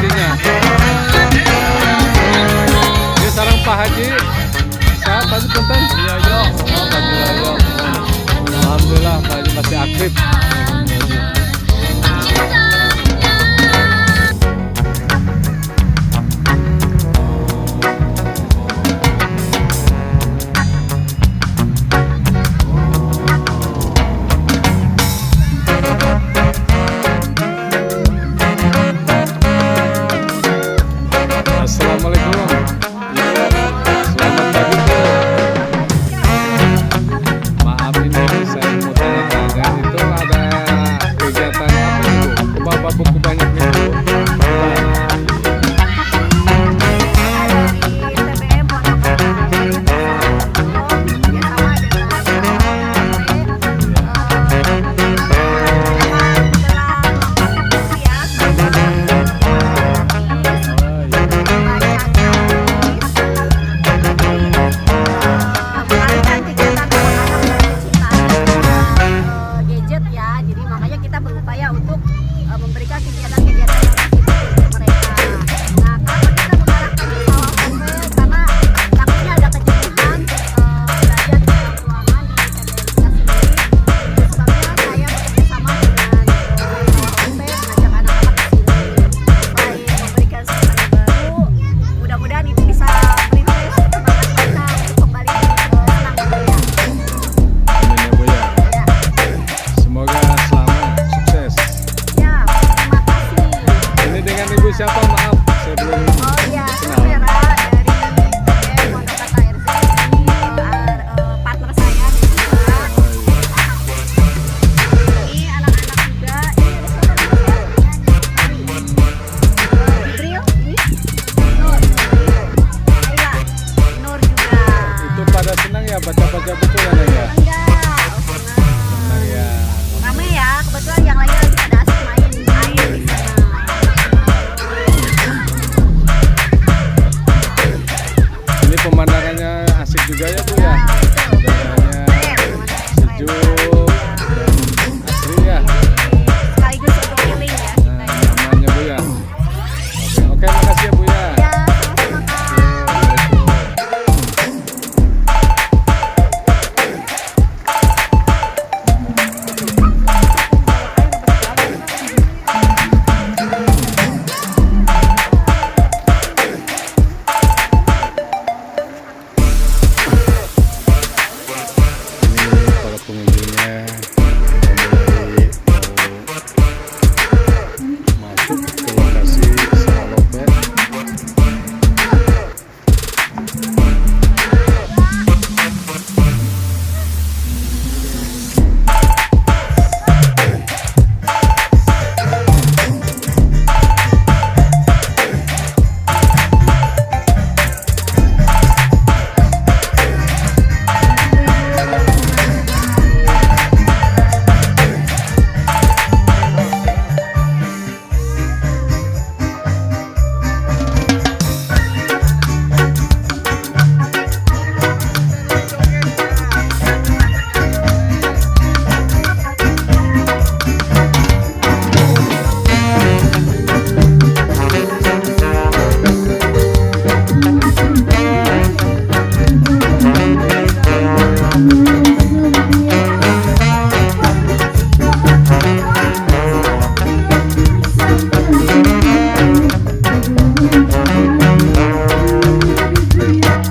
jadinya. Ini sarang Pak Haji. Sehat tadi punten? Iya, yo. Oh, alhamdulillah, yo. Alhamdulillah Pak Haji masih aktif. Assalamualaikum. Selamat pagi. Maaf ini saya mau tanya-tanya, itu ada kegiatan apa itu? Bawa buku banyak nih Bu. Memberikan kegiatan-kegiatan yang positif untuk mereka. Nah, kalau kita mengarahkan di bawah homepage karena takutnya ada kejadian belajar di dalam ruangan di TDMK sendiri. Itu sebabnya saya bekerjasama dengan bawah homepage mengajak anak-anak ke sini supaya memberikan suasana baru. Mudah-mudahan itu bisa merefresh semangat mereka untuk kembali senang berkuliah. Amin ya Bu ya. Ya. Semoga selamat, sukses. Ya, terima kasih. Ini dengan Ibu siapa? Maaf, saya belum